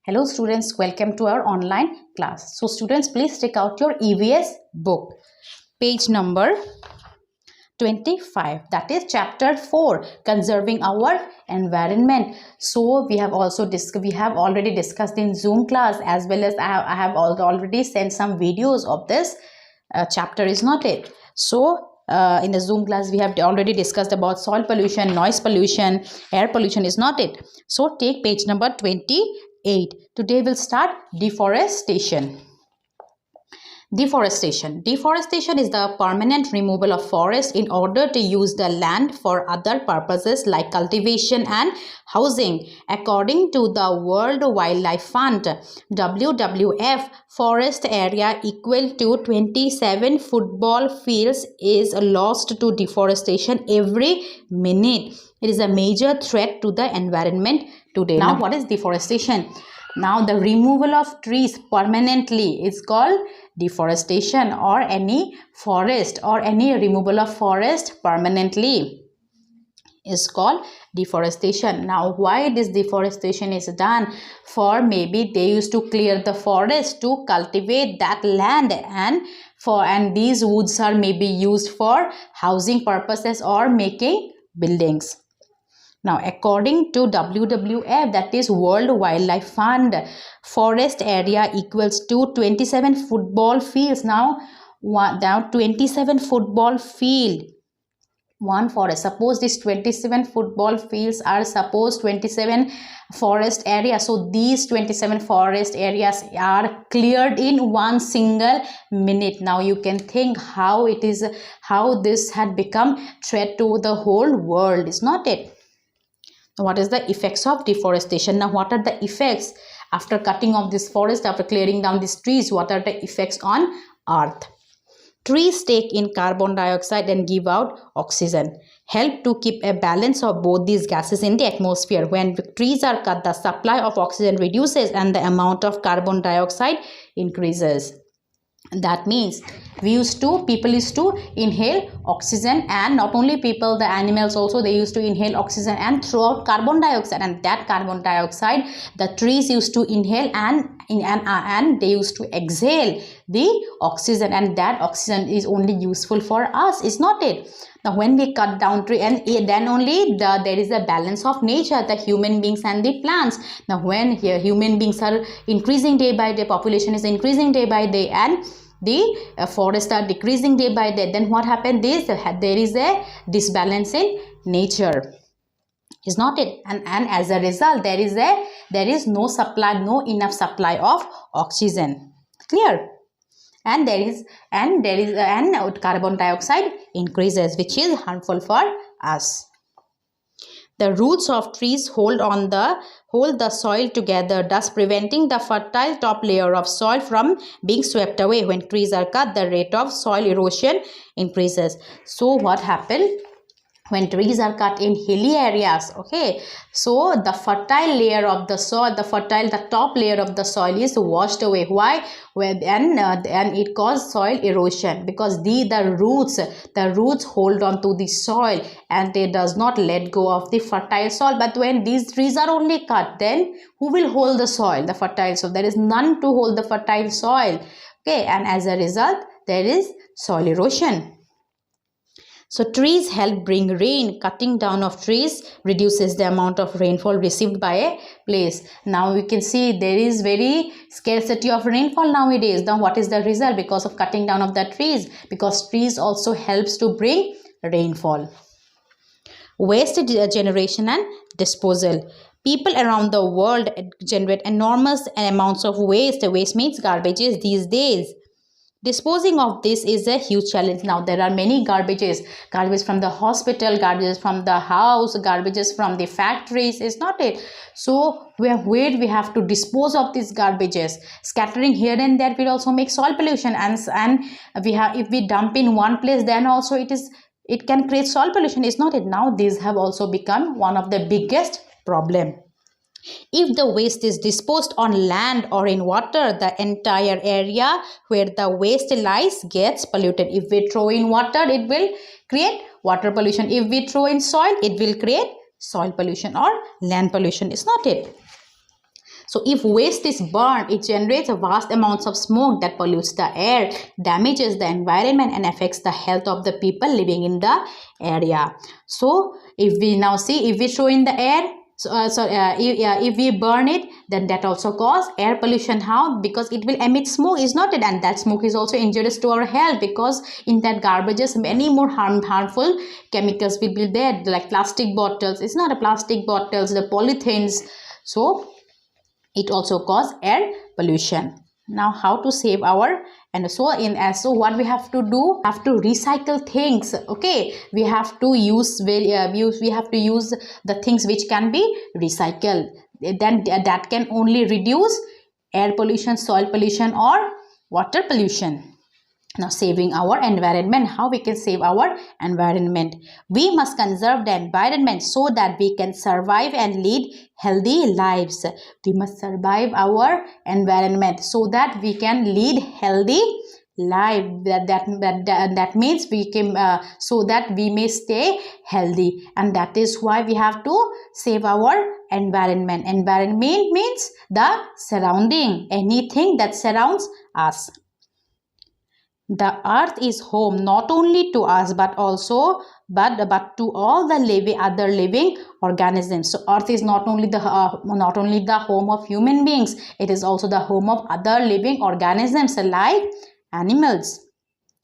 Hello students, welcome to our online class. So students, please take out your EVS book, page number 25, that is chapter 4, conserving our environment. So we have already discussed in Zoom class, as well as I have already sent some videos of this chapter, is not it? So in the Zoom class we have already discussed about soil pollution, noise pollution, air pollution, is not it? So take page number 28. Today we'll start deforestation. Deforestation is the permanent removal of forest in order to use the land for other purposes like cultivation and housing. According to the World Wildlife Fund, WWF, forest area equal to 27 football fields is lost to deforestation every minute. It is a major threat to the environment today. Now, what is deforestation? Now, the removal of trees permanently is called deforestation, or any forest or any removal of forest permanently is called deforestation. Now, why this deforestation is done? For maybe they used to clear the forest to cultivate that land, and these woods are maybe used for housing purposes or making buildings. Now, according to WWF, that is World Wildlife Fund, forest area equals to 27 football fields. Now 27 football field, one forest. Suppose these 27 football fields are 27 forest areas. So these 27 forest areas are cleared in one single minute. Now you can think how this had become threat to the whole world, is not it? What is the effects of deforestation? Now, what are the effects after cutting off this forest, after clearing down these trees? What are the effects on earth? Trees take in carbon dioxide and give out oxygen, help to keep a balance of both these gases in the atmosphere. When trees are cut, the supply of oxygen reduces and the amount of carbon dioxide increases. That means people used to inhale oxygen, and not only people, the animals also, they used to inhale oxygen and throw out carbon dioxide, and that carbon dioxide the trees used to inhale and they used to exhale the oxygen, and that oxygen is only useful for us, is not it? Now when we cut down tree, and then only there is a balance of nature, the human beings and the plants. Now when here human beings are increasing day by day, population is increasing day by day, and the forests are decreasing day by day, then what happened is there is a disbalance in nature, is not it? And as a result there is no enough supply of oxygen. Clear? And carbon dioxide increases, which is harmful for us. The roots of trees hold the soil together, thus preventing the fertile top layer of soil from being swept away. When trees are cut, the rate of soil erosion increases. So what happened? When trees are cut in hilly areas, okay, so the fertile layer of the soil, the top layer of the soil is washed away. Why? And it causes soil erosion, because the roots hold on to the soil and they does not let go of the fertile soil. But when these trees are only cut, then who will hold the soil, the fertile soil? There is none to hold the fertile soil, okay, and as a result there is soil erosion. So trees help bring rain. Cutting down of trees reduces the amount of rainfall received by a place. Now we can see there is very scarcity of rainfall nowadays. Now what is the result? Because of cutting down of the trees, because trees also helps to bring rainfall. Waste generation and disposal. People around the world generate enormous amounts of waste. Waste means garbages these days. Disposing of this is a huge challenge. Now there are many garbages from the hospital, garbages from the house, garbages from the factories, is not it? So where we have to dispose of these garbages? Scattering here and there will also make soil pollution, and if we dump in one place, then also it can create soil pollution, is not it? Now these have also become one of the biggest problem. If the waste is disposed on land or in water, the entire area where the waste lies gets polluted. If we throw in water, it will create water pollution. If we throw in soil, it will create soil pollution or land pollution, is not it? So if waste is burned, it generates vast amounts of smoke that pollutes the air, damages the environment, and affects the health of the people living in the area. So if we now see, if we throw in the air, if we burn it, then that also cause air pollution. How? Because it will emit smoke, is not it? And that smoke is also injurious to our health, because in that garbages many more harmful chemicals will be there, like plastic bottles. It's not a plastic bottles, the polythenes. So it also cause air pollution. Now how to save our, and so what we have to do, have to recycle things. Okay, we have to use the things which can be recycled. Then that can only reduce air pollution, soil pollution, or water pollution. Now, saving our environment. How we can save our environment? We must conserve the environment so that we can survive and lead healthy lives. We must survive our environment so that we can lead healthy life. That means we can so that we may stay healthy, and that is why we have to save our environment. Environment means the surrounding, anything that surrounds us. The earth is home not only to us but also to all the other living organisms. So earth is not only the home of human beings, it is also the home of other living organisms like animals.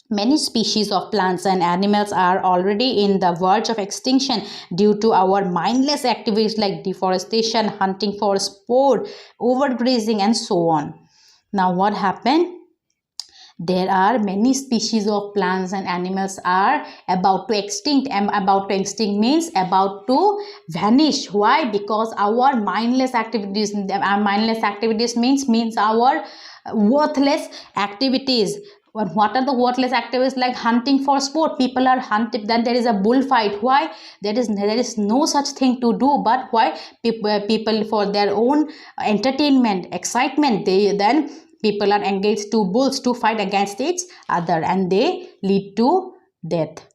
Many species of plants and animals are already in the verge of extinction due to our mindless activities like deforestation, hunting for sport, overgrazing, and so on. Now what happened? There are many species of plants and animals are about to extinct. About to extinct means about to vanish. Why? Because our mindless activities. Our mindless activities means our worthless activities. What are the worthless activities? Like hunting for sport. People are hunted. Then there is a bullfight. Why? There is no such thing to do. But why? People for their own entertainment, excitement, people are engaged to bulls to fight against each other, and they lead to death.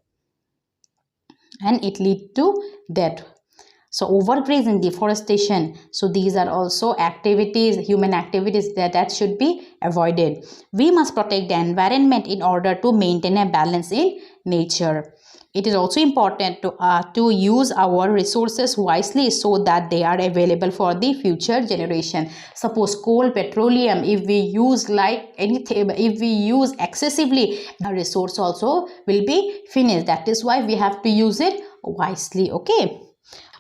So overgrazing, deforestation. So these are also activities, human activities that should be avoided. We must protect the environment in order to maintain a balance in nature. It is also important to use our resources wisely so that they are available for the future generation. Suppose coal, petroleum, if we use like anything, if we use excessively, the resource also will be finished. That is why we have to use it wisely. Okay,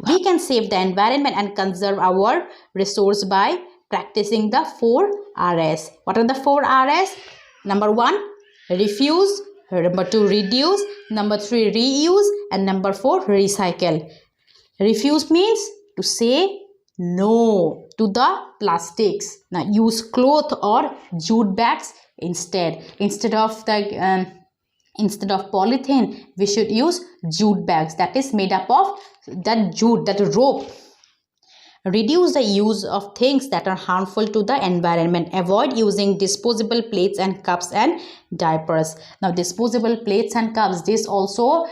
we can save the environment and conserve our resource by practicing the 4 Rs. What are the 4 Rs? Number 1, refuse. Number 2, reduce. Number 3, reuse. And number 4, recycle. Refuse means to say no to the plastics. Now use cloth or jute bags instead. Instead of polythene, we should use jute bags, that is made up of that jute, that rope. Reduce the use of things that are harmful to the environment. Avoid using disposable plates and cups and diapers. Now disposable plates and cups, this also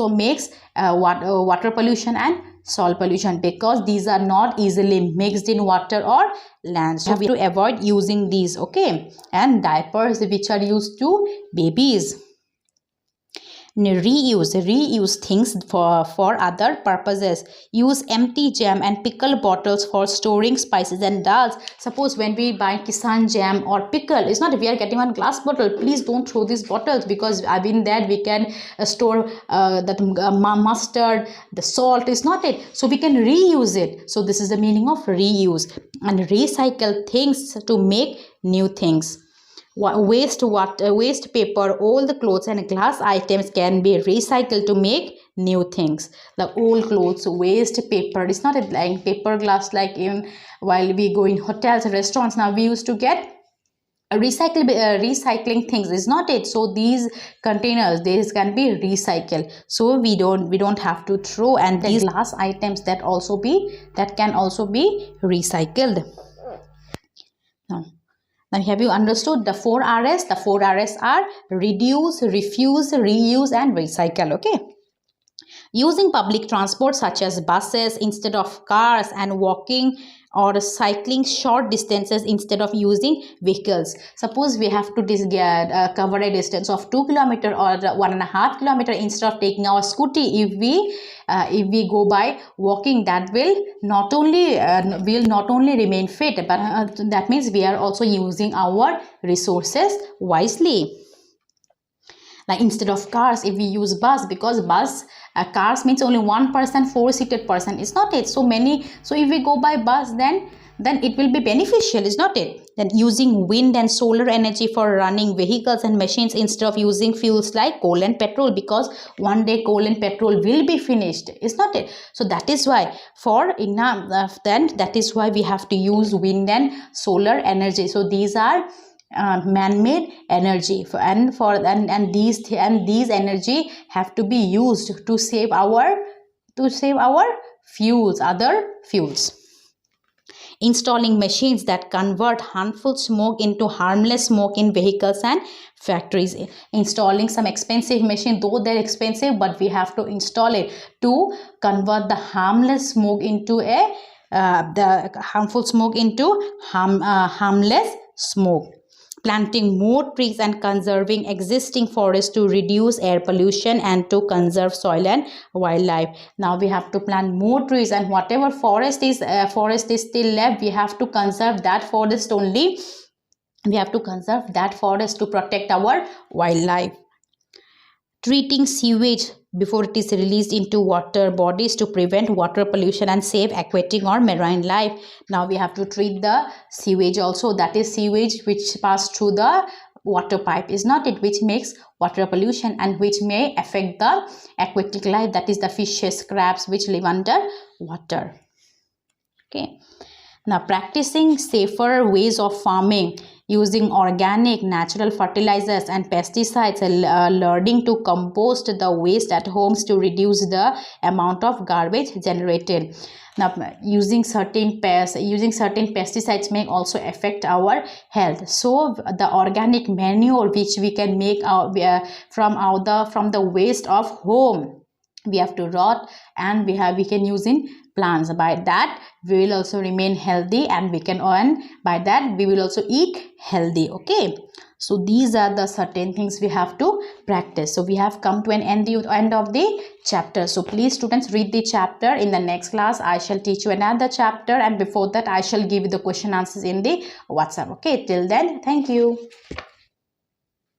makes water pollution and soil pollution, because these are not easily mixed in water or land. So we have to avoid using these. Okay, and diapers which are used to babies. Reuse things for other purposes. Use empty jam and pickle bottles for storing spices and dals. Suppose when we buy Kisan jam or pickle, it's not, if we are getting one glass bottle, please don't throw these bottles, because in that we can store that mustard, the salt, is not it, so we can reuse it. So this is the meaning of reuse. And recycle things to make new things. Waste paper, all the clothes and glass items can be recycled to make new things. The old clothes, waste paper, it's not like paper glass, like in while we go in hotels and restaurants, now we used to get recycling things, is not it. So these containers, these can be recycled, so we don't have to throw. And these glass items that can also be recycled. Now have you understood the 4 Rs? The 4 Rs are reduce, refuse, reuse, and recycle. Okay. Using public transport such as buses instead of cars, and walking or cycling short distances instead of using vehicles. Suppose we have to cover a distance of 2 kilometer or 1.5 kilometer, instead of taking our scooty, if we go by walking, that will not only remain fit, but that means we are also using our resources wisely. Like instead of cars, if we use bus, because cars means only one person, 4-seated person, it's not it, so many. So if we go by bus, then it will be beneficial, is not it? Then using wind and solar energy for running vehicles and machines instead of using fuels like coal and petrol, because one day coal and petrol will be finished, is not it? So that is why that is why we have to use wind and solar energy. So these are man-made energy, and these energy have to be used to save our fuels, other fuels. Installing machines that convert harmful smoke into harmless smoke in vehicles and factories. Installing some expensive machine, though they're expensive, but we have to install it to convert the harmless smoke into the harmful smoke into harmless smoke. Planting more trees and conserving existing forests to reduce air pollution and to conserve soil and wildlife. Now we have to plant more trees, and whatever forest is still left, we have to conserve that forest only. We have to conserve that forest to protect our wildlife. Treating sewage before it is released into water bodies to prevent water pollution and save aquatic or marine life. Now we have to treat the sewage also, that is sewage which pass through the water pipe, is not it, which makes water pollution and which may affect the aquatic life, that is the fishes, crabs which live under water. Okay. Now practicing safer ways of farming using organic natural fertilizers and pesticides, learning to compost the waste at homes to reduce the amount of garbage generated. Now using certain pesticides may also affect our health. So the organic manure which we can make from the waste of home, we have to rot, and we can use in plants. By that we will also remain healthy, and we can earn, by that we will also eat healthy. Okay, so these are the certain things we have to practice. So we have come to an end of the chapter. So please students, read the chapter. In the next class I shall teach you another chapter, and before that I shall give you the question answers in the WhatsApp. Okay, till then, thank you.